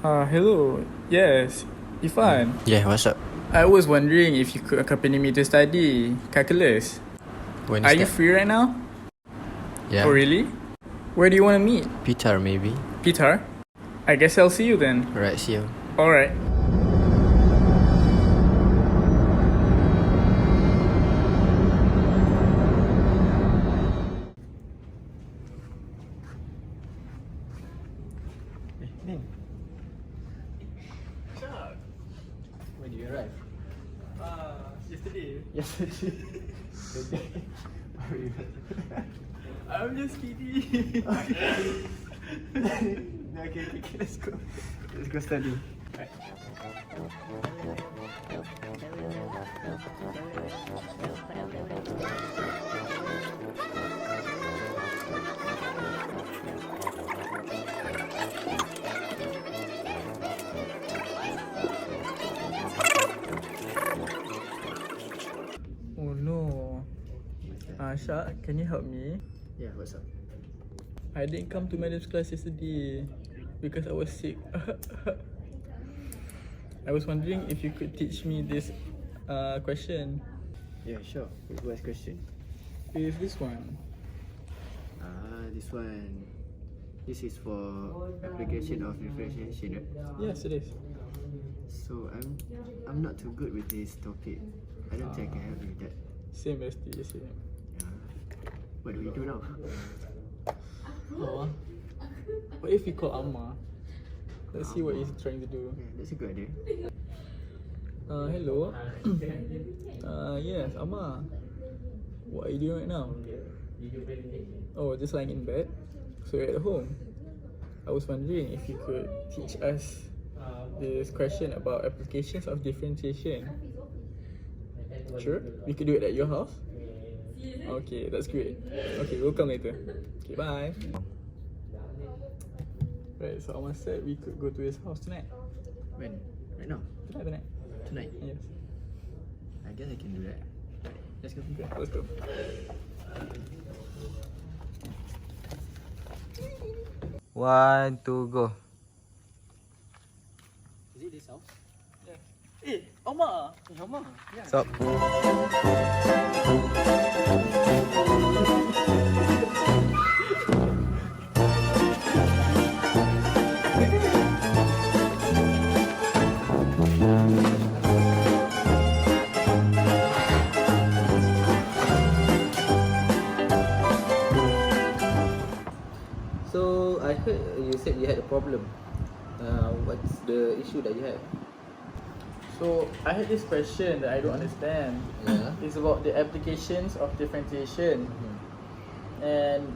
Hello. Yes, Ifan. Yeah, what's up? I was wondering if you could accompany me to study calculus. When Are is you that? free right now? Yeah. Oh, really? Where do you want to meet? Peter, maybe. Peter? I guess I'll see you then. Right, see you. Alright. Hey, when did you arrive? Yesterday. Yesterday. I'm just kidding. Okay, let's go. Let's go study. Oh no. Shak, can you help me? Yeah, what's up? I didn't come to madam's class yesterday because I was sick. I was wondering if you could teach me this question. Yeah, sure. What's question? Is this one? This one. This is for application of differentiation, right? Yes, it is. So I'm not too good with this topic. I don't think I can help you with that. Same as the same. What do we do now? Oh, what if we call Amma? Let's see what he's trying to do. Yeah, that's a good idea. Hello. Yes, Amma. What are you doing right now? Oh, just lying in bed. So you're at home. I was wondering if you could teach us this question about applications of differentiation. Sure, we could do it at your house. Okay, that's great. Okay, we'll come later. Okay, bye. Right, so Amma said we could go to his house tonight. When? Right now? Tonight. Tonight? Yes. I guess I can do that. Let's go. Okay, let's go. One, two, go. Is it this house? Yeah. Amma! Hama. Yeah. Stop. So I heard you said you had a problem. What's the issue that you have? So I had this question that I don't understand. Yeah. It's about the applications of differentiation. And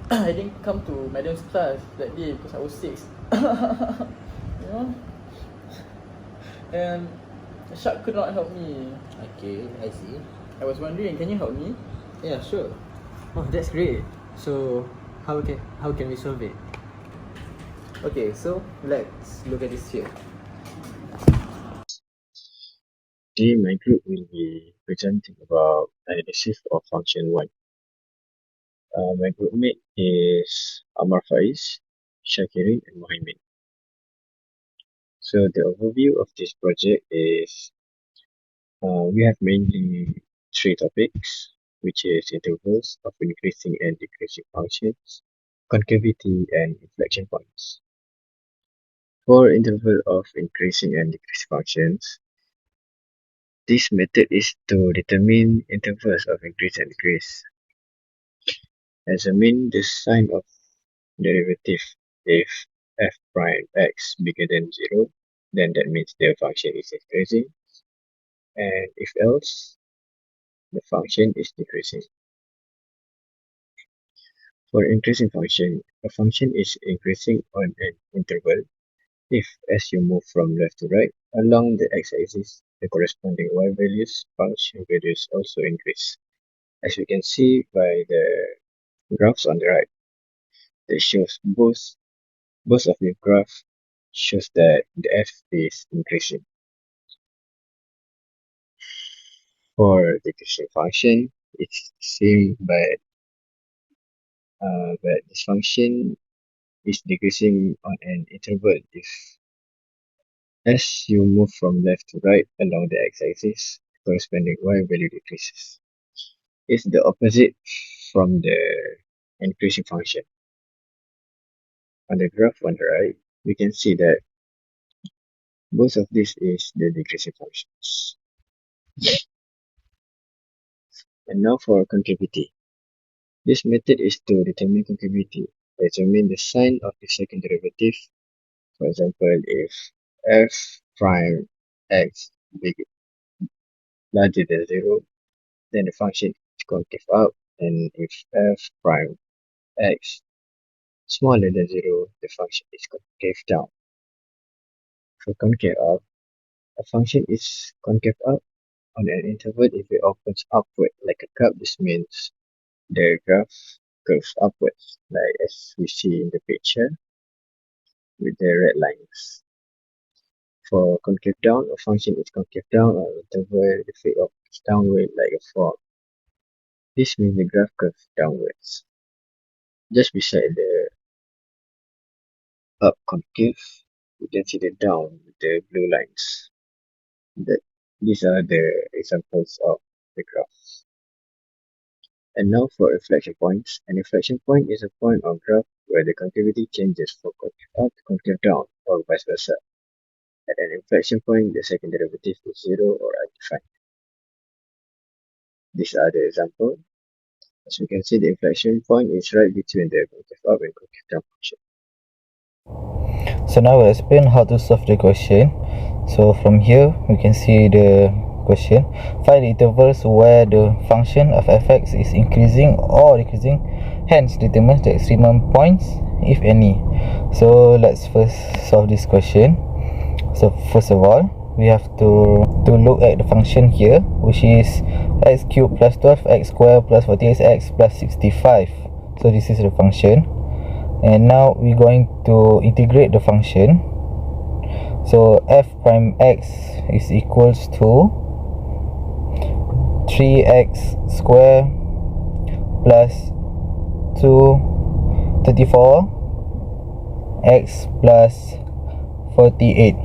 I didn't come to madam's class that day because I was sick. You know? And Shark could not help me. Okay, I see. I was wondering, can you help me? Yeah, sure. Oh, that's great. So how can we solve it? Okay, so let's look at this here. Today, my group will be presenting about analysis of function 1. My group mate is Amar Faiz, Shakirin, and Mohammed. So the overview of this project is we have mainly 3 topics, which is intervals of increasing and decreasing functions, concavity, and inflection points. For interval of increasing and decreasing functions, this method is to determine intervals of increase and decrease. Examine the sign of derivative. If f prime x bigger than 0, then that means the function is increasing, and if else, the function is decreasing. For increasing function, a function is increasing on an interval if, as you move from left to right along the x-axis, the corresponding y values, function values also increase. As we can see by the graphs on the right, that shows both of the graph shows that the f is increasing. For decreasing function, it's the same, but this function is decreasing on an interval if as you move from left to right along the x-axis, the corresponding y value decreases. It's the opposite from the increasing function. On the graph on the right, we can see that both of these is the decreasing functions. And now for concavity. This method is to determine concavity. Determine the sign of the second derivative. For example, if f prime x big larger than 0, then the function is concave up, and if f prime x smaller than 0, the function is concave down. For concave up, a function is concave up on an interval if it opens upward like a cup. This means the graph curves upwards, like as we see in the picture with the red lines. For concave down, a function is concave down on an interval if it opens downward like a fork. This means the graph curves downwards. Just beside the up concave, you can see the down with the blue lines. These are the examples of the graphs. And now for inflection points. An inflection point is a point on graph where the concavity changes from concave up to concave down, or vice versa. At an inflection point, the second derivative is 0 or undefined. These are the examples. As we can see, the inflection point is right between the concave up and concave down function. So now we'll explain how to solve the question. So from here we can see the question. Find the intervals where the function of fx is increasing or decreasing, hence determine the extremum points, if any. So let's first solve this question. So first of all, we have to look at the function here, which is x cubed plus 12 x squared plus 48x plus 65. So this is the function, and now we're going to integrate the function. So f prime x is equals to 3x squared plus 34 x plus 48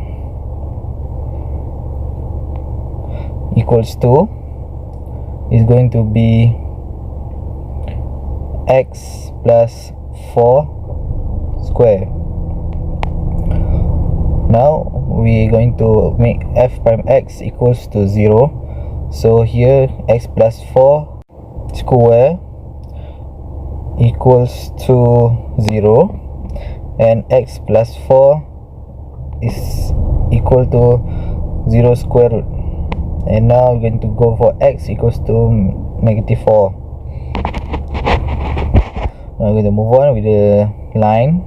equals to is going to be x plus 4 square. Now we're going to make f prime x equals to 0. So here x plus 4 square equals to 0, and x plus 4 is equal to 0 square root. And now we're going to go for x equals to negative 4. Now we're going to move on with the line.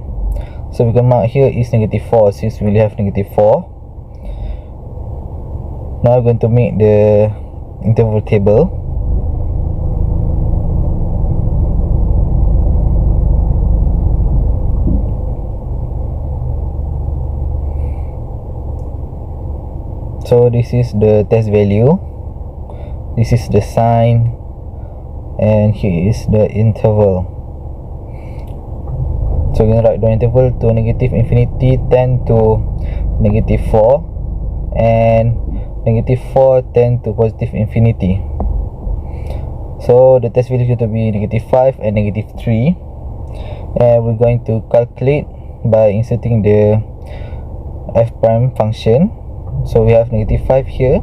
So we can mark here is negative 4 since we have negative 4. Now we're going to make the interval table. So this is the test value, this is the sign, and here is the interval. So we're going to write the interval to negative infinity 10 to negative 4, and negative 4 10 to positive infinity. So the test value is going to be negative 5 and negative 3, and we're going to calculate by inserting the f prime function. So we have negative 5 here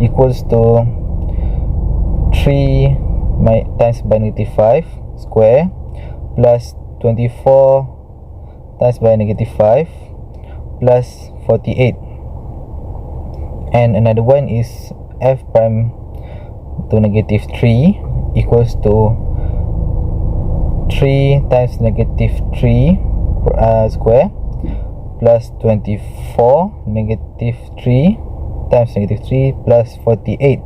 equals to 3 times by negative 5 square plus 24 times by negative 5 plus 48, and another one is f prime to negative 3 equals to 3 times negative 3 square plus 24 negative 3 times negative 3 plus 48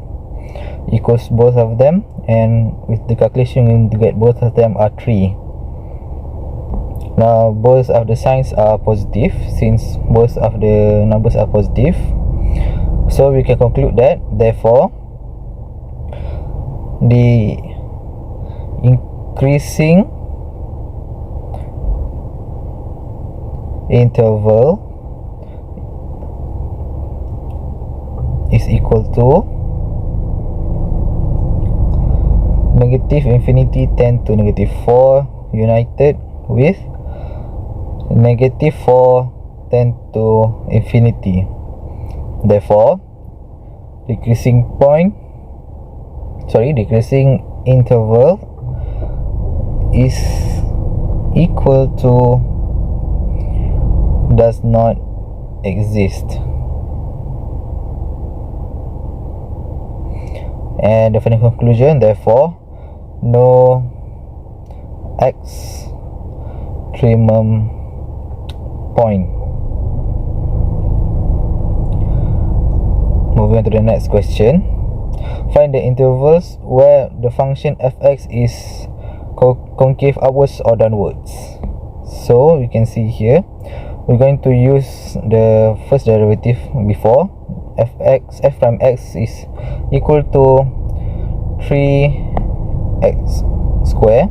equals both of them, and with the calculation you to get both of them are 3. Now both of the signs are positive since both of the numbers are positive, so we can conclude that therefore the increasing interval is equal to negative infinity tend to negative 4 united with negative 4 tend to infinity. Therefore, decreasing interval is equal to does not exist. And the final conclusion, therefore, no extremum point. Moving on to the next question. Find the intervals where the function fx is concave upwards or downwards. So you can see here, we're going to use the first derivative before. F prime x is equal to 3x square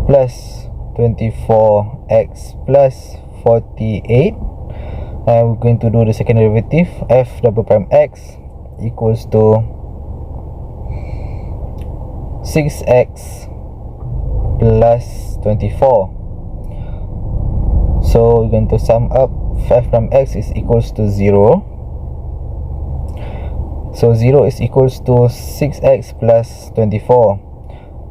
plus 24x plus 48, and we're going to do the second derivative. F double prime x equals to 6x plus 24. So we're going to sum up. F prime x is equals to 0. So 0 is equals to 6x plus 24.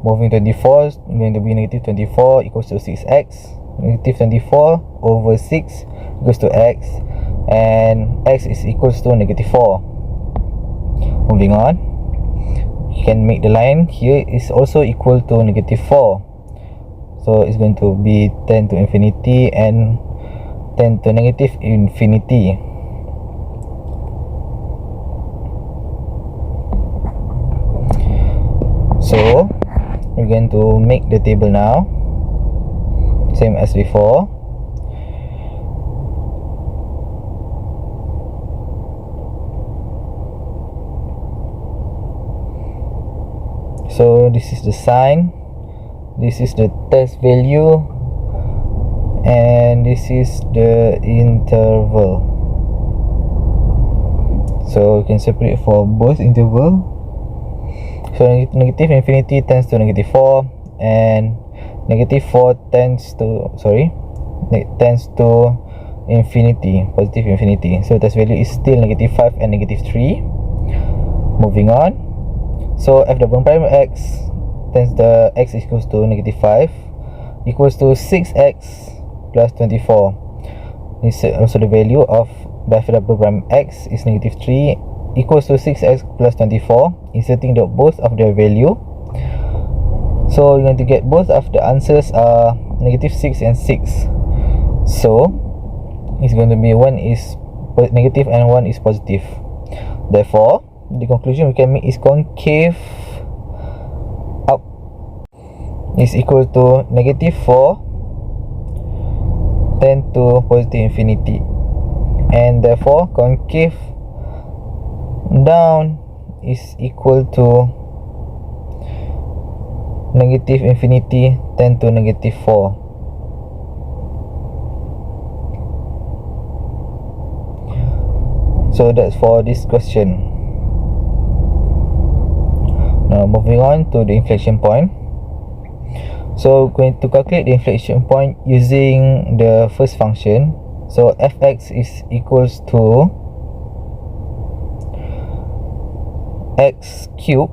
Moving 24 is going to be negative 24 equals to 6x. Negative 24 over 6 equals to x, and x is equals to negative 4. Moving on, you can make the line here is also equal to negative 4. So it's going to be 10 to infinity and 10 to negative infinity. So we're going to make the table now, same as before. So this is the sign, this is the test value, and this is the interval. So you can separate for both interval. So negative infinity tends to negative 4, and negative 4 tends to infinity, positive infinity. So test value is still negative 5 and negative 3. Moving on, so f double prime x tends the x is equals to negative 5 equals to 6x plus 24. Also the value of f double prime x is negative 3 equals to 6x plus 24. Inserting both of their value, so you're going to get both of the answers are negative 6 and 6. So it's going to be one is negative and one is positive. Therefore, the conclusion we can make is concave up is equal to negative 4 tend to positive infinity, and therefore concave down is equal to negative infinity tend to negative 4. So that's for this question. Now moving on to the inflection point. So we're going to calculate the inflection point using the first function. So fx is equals to x cube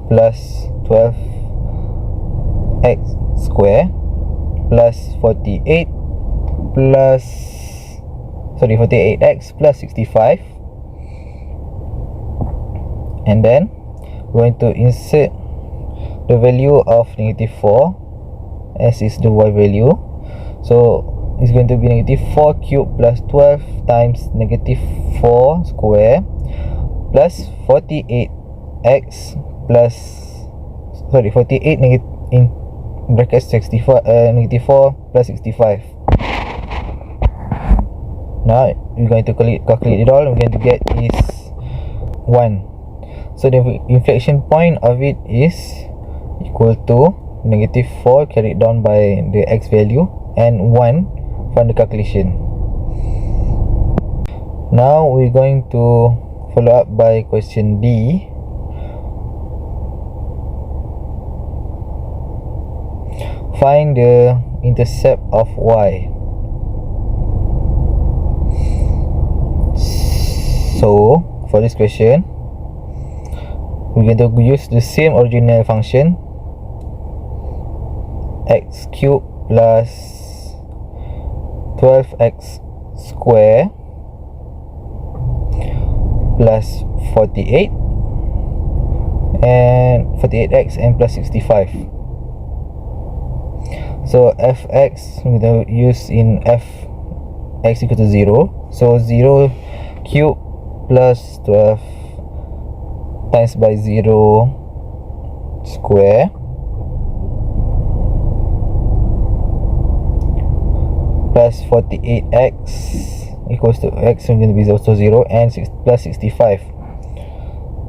plus 12x square plus 48x plus 65, and then we're going to insert the value of negative 4 as is the y value. So it's going to be negative 4 cube plus 12 times negative 4 square plus 48x plus 48 in brackets 65 negative 4 plus 65. Now we're going to calculate it all. We're going to get is 1. So the inflection point of it is equal to negative 4 carried down by the x value and 1 from the calculation. Now we're going to follow up by question D. Find the intercept of y. So for this question, we're going to use the same original function, x cubed plus 12x square plus 48 and 48x and plus 65. So fx we're going to use in f x equal to 0. So 0 cube plus 12 times by 0 square plus 48x equals to x is going to be also 0 and plus 65.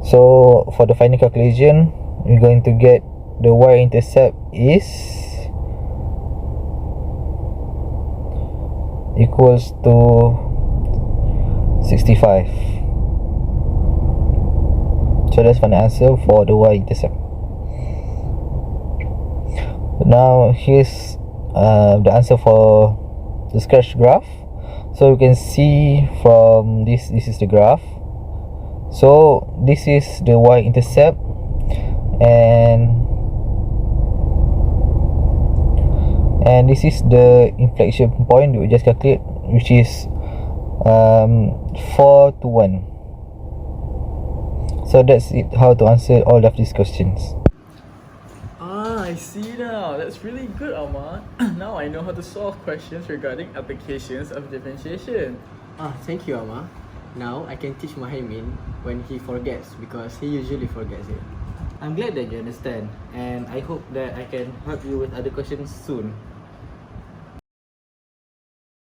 So for the final calculation, we're going to get the y-intercept is equals to 65. So that's the answer for the y-intercept. Now here's the answer for the sketch graph. So you can see from this is the graph. So this is the y-intercept, and this is the inflection point that we just calculate, which is 4 to 1. So that's it, how to answer all of these questions. I see now. That's really good, Ahmad. Now I know how to solve questions regarding applications of differentiation. Thank you, Amma. Now I can teach Muhaimin when he forgets, because he usually forgets it. I'm glad that you understand, and I hope that I can help you with other questions soon.